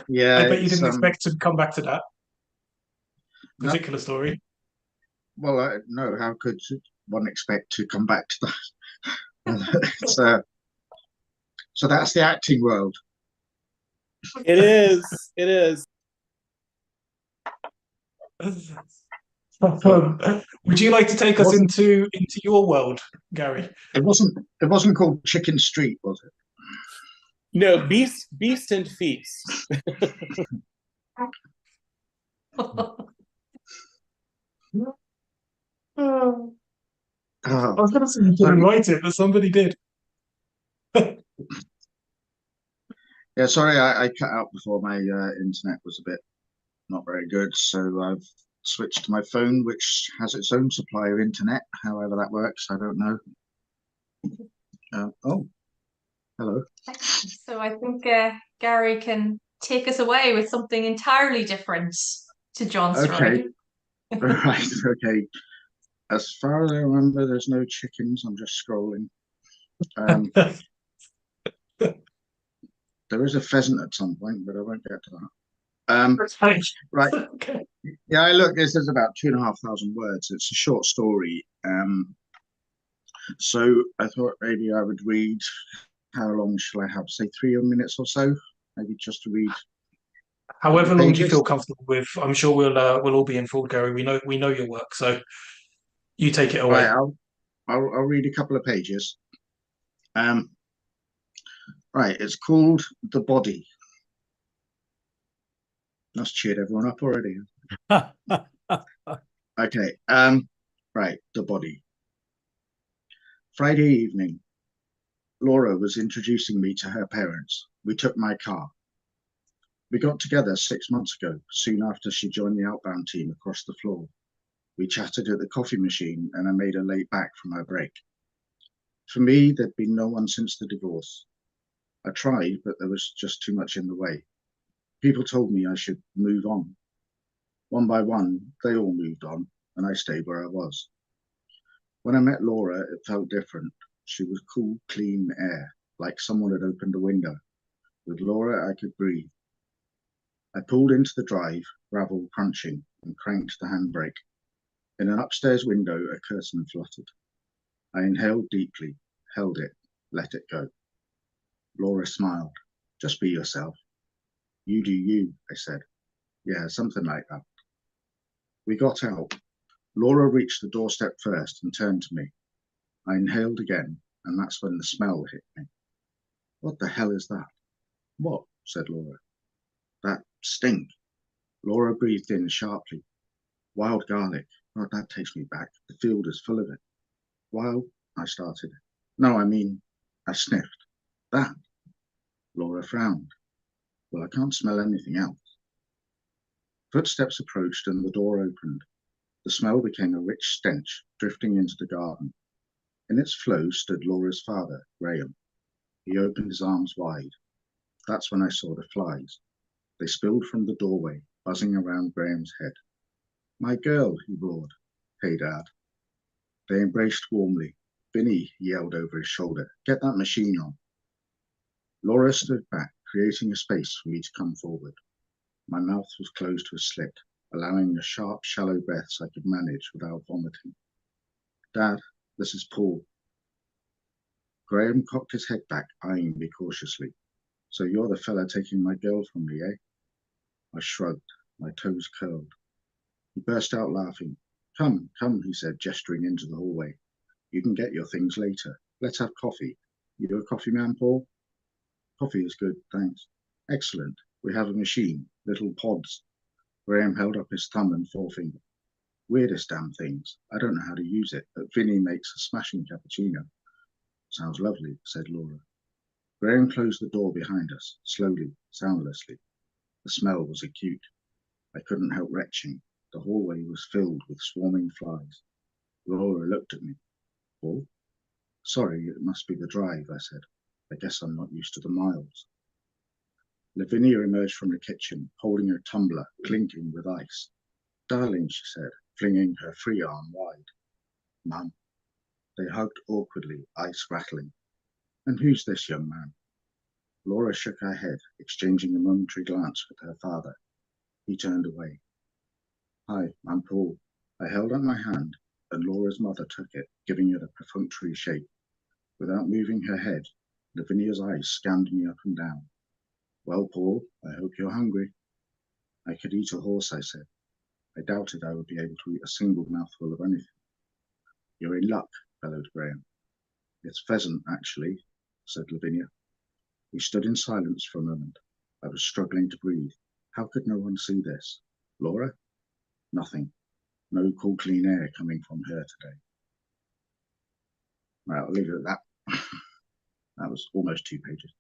Yeah, I bet you didn't expect to come back to that particular story. Well, no. How could one expect to come back to that? So that's the acting world. It is. It is. Would you like to take us Wasn't- into your world, Gary? It wasn't called Chicken Street, was it? No, Beast and Feast. I was going to say you didn't write it, but somebody did. Yeah, sorry, I cut out before my internet was a bit not very good, so I've switched to my phone, which has its own supply of internet. However that works, I don't know. Oh, hello. So I think Gary can take us away with something entirely different to John's story. Right, okay. As far as I remember, there's no chickens. I'm just scrolling. There is a pheasant at some point, but I won't get to that. Right. Okay. Yeah, look, this is about 2,500 words. It's a short story. So I thought maybe I would read. How long shall I have? Say 3 minutes or so, maybe just to read. However long you pages. feel comfortable with, I'm sure we'll all be enthralled, Gary. We know your work, so you take it away. Right, I'll read a couple of pages. Right, it's called The Body. That's cheered everyone up already. Okay. Right, The Body. Friday evening, Laura was introducing me to her parents. We took my car. We got together 6 months ago, soon after she joined the outbound team across the floor. We chatted at the coffee machine and I made her late back from her break. For me, there'd been no one since the divorce. I tried, but there was just too much in the way. People told me I should move on. One by one, they all moved on, and I stayed where I was. When I met Laura, it felt different. She was cool, clean air, like someone had opened a window. With Laura, I could breathe. I pulled into the drive, gravel crunching, and cranked the handbrake. In an upstairs window, a curtain fluttered. I inhaled deeply, held it, let it go. Laura smiled. Just be yourself. You do you, I said. Yeah, something like that. We got out. Laura reached the doorstep first and turned to me. I inhaled again, and that's when the smell hit me. What the hell is that? What? Said Laura. That stink. Laura breathed in sharply. Wild garlic. Oh, that takes me back. The field is full of it. Wild? I started. No, I mean, I sniffed. That. Laura frowned. Well, I can't smell anything else. Footsteps approached and the door opened. The smell became a rich stench, drifting into the garden. In its flow stood Laura's father, Graham. He opened his arms wide. That's when I saw the flies. They spilled from the doorway, buzzing around Graham's head. My girl, he roared. Hey, Dad. They embraced warmly. Vinny, he yelled over his shoulder. Get that machine on. Laura stood back, creating a space for me to come forward. My mouth was closed to a slit, allowing the sharp, shallow breaths I could manage without vomiting. Dad, this is Paul. Graham cocked his head back, eyeing me cautiously. So you're the fella taking my girl from me, eh? I shrugged, my toes curled. He burst out laughing. Come, come, he said, gesturing into the hallway. You can get your things later. Let's have coffee. You a coffee man, Paul? Coffee is good, thanks. Excellent. We have a machine, little pods. Graham held up his thumb and forefinger. Weirdest damn things. I don't know how to use it, but Vinny makes a smashing cappuccino. Sounds lovely, said Laura. Graham closed the door behind us, slowly, soundlessly. The smell was acute. I couldn't help retching. The hallway was filled with swarming flies. Laura looked at me. Paul? Sorry, it must be the drive, I said. I guess I'm not used to the miles. Lavinia emerged from the kitchen, holding a tumbler, clinking with ice. Darling, she said, flinging her free arm wide. Mum. They hugged awkwardly, ice rattling. And who's this young man? Laura shook her head, exchanging a momentary glance with her father. He turned away. Hi, I'm Paul. I held out my hand, and Laura's mother took it, giving it a perfunctory shake. Without moving her head, Lavinia's eyes scanned me up and down. Well, Paul, I hope you're hungry. I could eat a horse, I said. I doubted I would be able to eat a single mouthful of anything. You're in luck, bellowed Graham. It's pheasant, actually, said Lavinia. We stood in silence for a moment. I was struggling to breathe. How could no one see this? Laura? Nothing. No cool, clean air coming from her today. Well, I'll leave it at that. That was almost 2 pages.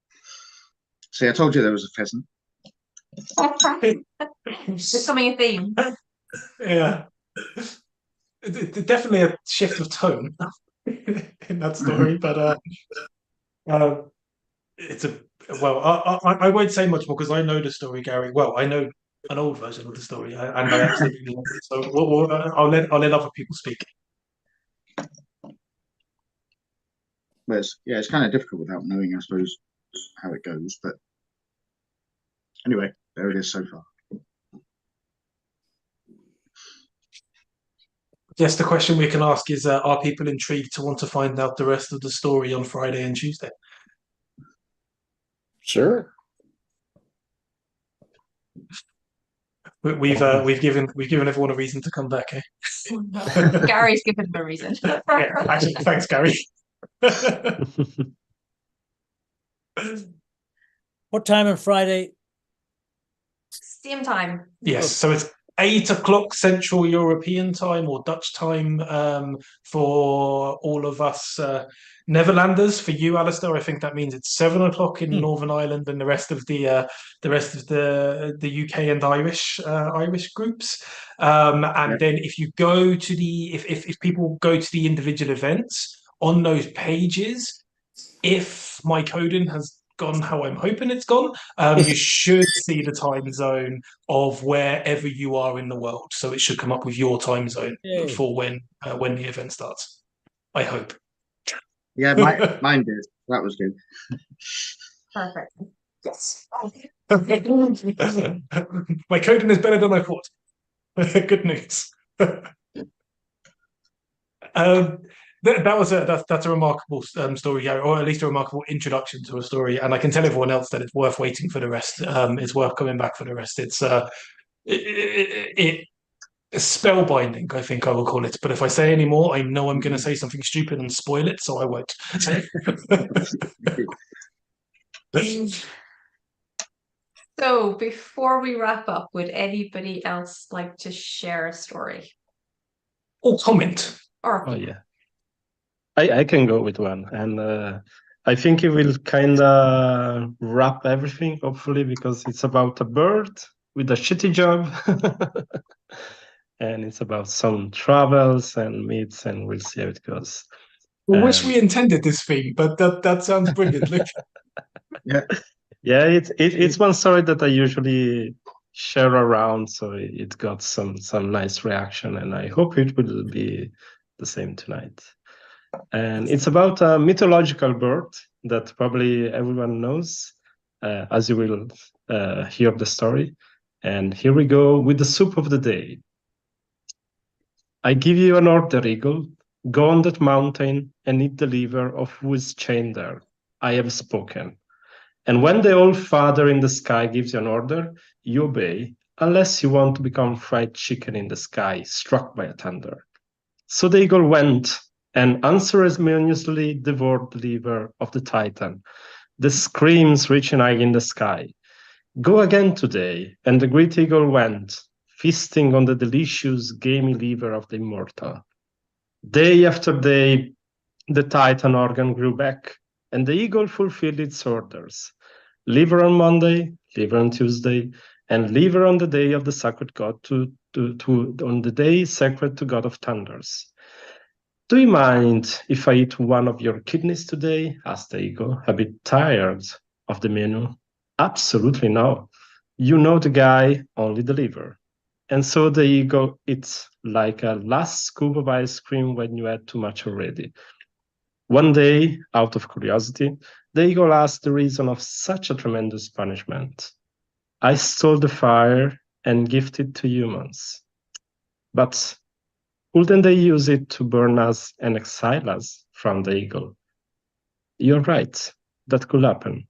See, I told you there was a pheasant. Becoming a theme. Yeah. Definitely a shift of tone in that story, but it's a well. I won't say much more because I know the story, Gary. Well, I know an old version of the story, and I absolutely love it. So I'll let other people speak. But it's kind of difficult without knowing, I suppose, how it goes. But anyway, there it is so far. Yes, the question we can ask is: are people intrigued to want to find out the rest of the story on Friday and Tuesday? Sure. We've given everyone a reason to come back, eh? Gary's given them a reason. Yeah, actually, thanks, Gary. What time on Friday? Same time. Yes, so it's 8 o'clock Central European time or Dutch time for all of us Netherlanders. For you, Alistair, I think that means it's 7 o'clock in Northern Ireland and the rest of the UK and Irish groups. And then if you go to if people go to the individual events on those pages, if my coding has gone how I'm hoping it's gone, you should see the time zone of wherever you are in the world. So it should come up with your time zone for when the event starts. I hope. Yeah, mine did. That was good. Perfect. Yes. My coding is better than I thought. Good news. That's a remarkable story, or at least a remarkable introduction to a story. And I can tell everyone else that it's worth waiting for the rest. It's worth coming back for the rest. It's spellbinding, I think I will call it. But if I say any more, I know I'm going to say something stupid and spoil it, so I won't. So before we wrap up, would anybody else like to share a story? Or comment. Or Oh yeah, I can go with one, and I think it will kind of wrap everything, hopefully, because it's about a bird with a shitty job, and it's about some travels and meets, and we'll see how it goes. I wish we intended this theme, but that sounds brilliant. Look. Yeah, it's one story that I usually share around, so it got some nice reaction, and I hope it will be the same tonight. And it's about a mythological bird that probably everyone knows, as you will hear the story. And here we go with the soup of the day. I give you an order, eagle. Go on that mountain and eat the liver of who is chained there. I have spoken. And when the old father in the sky gives you an order, you obey, unless you want to become fried chicken in the sky, struck by a thunder. So the eagle went and unceremoniously devoured the liver of the Titan, the screams reaching high in the sky. Go again today, and the great eagle went, feasting on the delicious gamey liver of the immortal. Day after day, the Titan organ grew back, and the eagle fulfilled its orders. Liver on Monday, liver on Tuesday, and liver on the day of the sacred god on the day sacred to God of Thunders. Do you mind if I eat one of your kidneys today? Asked the eagle, a bit tired of the menu. Absolutely no. You know the guy, only the liver. And so the eagle eats like a last scoop of ice cream when you had too much already. One day, out of curiosity, the eagle asked the reason of such a tremendous punishment. I stole the fire and gifted to humans. But wouldn't they use it to burn us and exile us from the eagle? You're right, that could happen.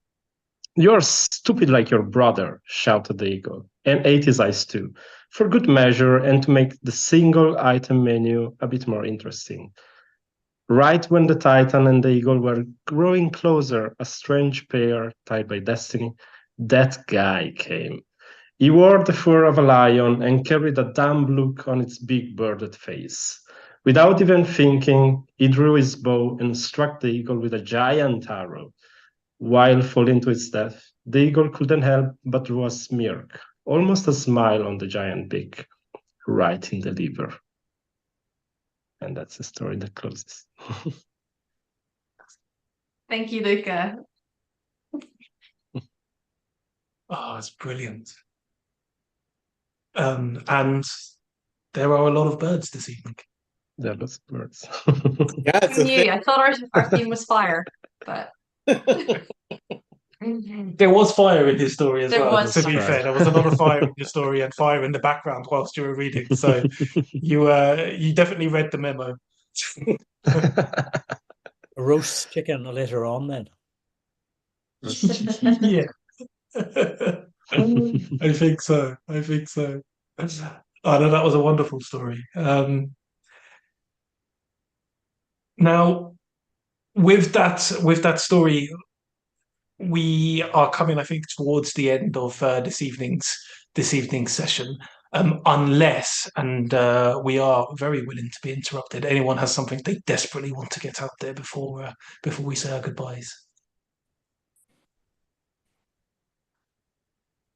You're stupid like your brother, shouted the eagle, and ate his eyes too. for good measure and to make the single item menu a bit more interesting. Right when the Titan and the Eagle were growing closer, a strange pair tied by destiny, that guy came. He wore the fur of a lion and carried a dumb look on its big birded face. Without even thinking, he drew his bow and struck the eagle with a giant arrow. While falling to its death, the eagle couldn't help but draw a smirk, almost a smile on the giant beak, right in the liver. And that's the story that closes. Thank you, Luca. Oh, it's brilliant. And there are a lot of birds this evening. There are lots of birds. Yeah, it's a I thought our theme was fire, but There was fire in his story as There well. was To be fire. fair, there was a lot of fire in your story and fire in the background whilst you were reading. So you definitely read the memo. Roast chicken later on then. Yeah. I think so. I think so. Oh no, that was a wonderful story. Now, with that story, we are coming, I think, towards the end of this evening's session. Unless, and we are very willing to be interrupted. Anyone has something they desperately want to get out there before we say our goodbyes.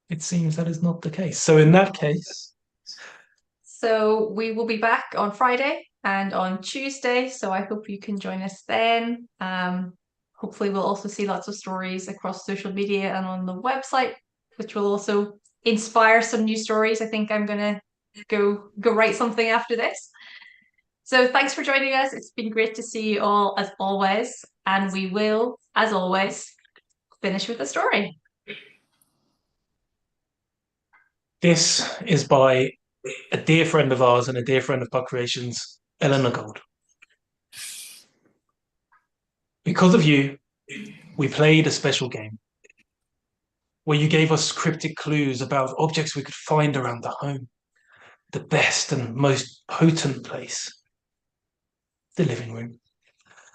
It seems that is not the case. So in that case, So we will be back on Friday and on Tuesday. So I hope you can join us then. Hopefully we'll also see lots of stories across social media and on the website, which will also inspire some new stories. I think I'm gonna go write something after this. So thanks for joining us. It's been great to see you all as always. And we will, as always, finish with a story. this is by a dear friend of ours and a dear friend of Puck Creations, Eleanor Gold. Because of you, we played a special game where you gave us cryptic clues about objects we could find around the home. The best and most potent place, the living room,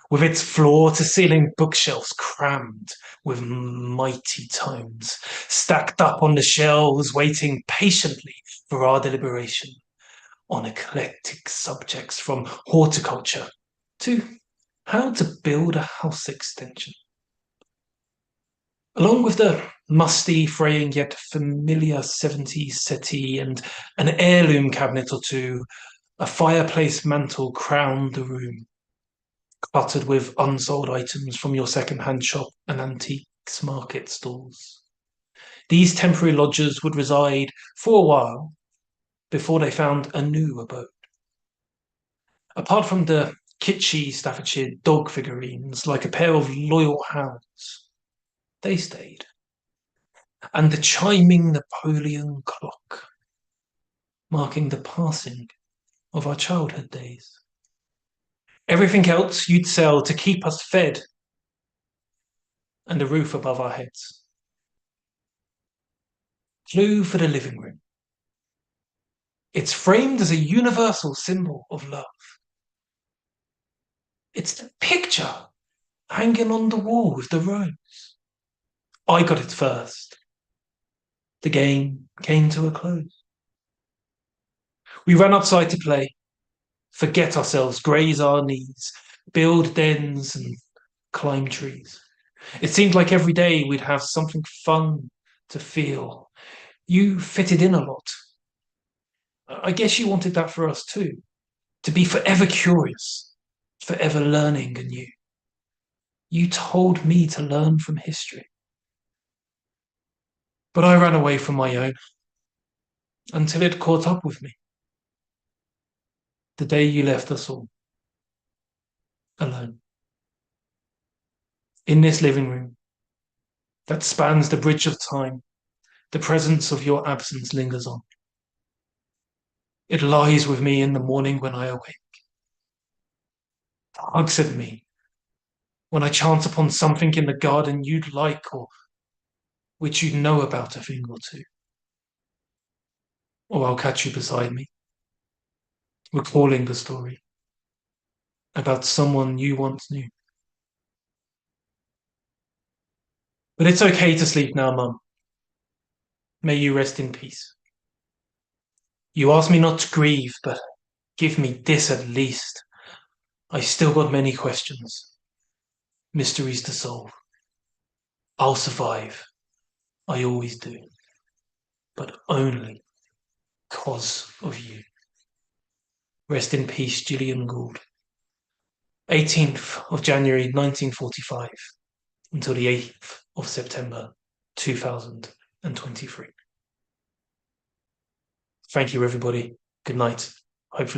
with its floor-to-ceiling bookshelves crammed with mighty tomes, stacked up on the shelves, waiting patiently for our deliberation on eclectic subjects from horticulture to how to build a house extension. Along with the musty, fraying yet familiar 70s settee and an heirloom cabinet or two, a fireplace mantle crowned the room, cluttered with unsold items from your second-hand shop and antiques market stalls. These temporary lodgers would reside for a while before they found a new abode. Apart from the kitschy Staffordshire dog figurines, like a pair of loyal hounds, they stayed. And the chiming Napoleon clock, marking the passing of our childhood days. Everything else you'd sell to keep us fed and a roof above our heads. Clue for the living room. It's framed as a universal symbol of love. It's the picture hanging on the wall with the rose. I got it first. The game came to a close. We ran outside to play, forget ourselves, graze our knees, build dens and climb trees. It seemed like every day we'd have something fun to feel. You fitted in a lot. I guess you wanted that for us too, to be forever curious, forever learning anew. You told me to learn from history. But I ran away from my own until it caught up with me. The day you left us all alone. In this living room that spans the bridge of time, the presence of your absence lingers on. It lies with me in the morning when I awake. Tugs at me when I chance upon something in the garden you'd like or which you know about a thing or two. or I'll catch you beside me, recalling the story about someone you once knew. But it's okay to sleep now, Mum. May you rest in peace. You asked me not to grieve, but give me this at least. I still got many questions, mysteries to solve. I'll survive. I always do. But only 'cause of you. Rest in peace, Gillian Gould. 18th of January 1945 until the 8th of September 2023. Thank you, everybody. Good night. Hopefully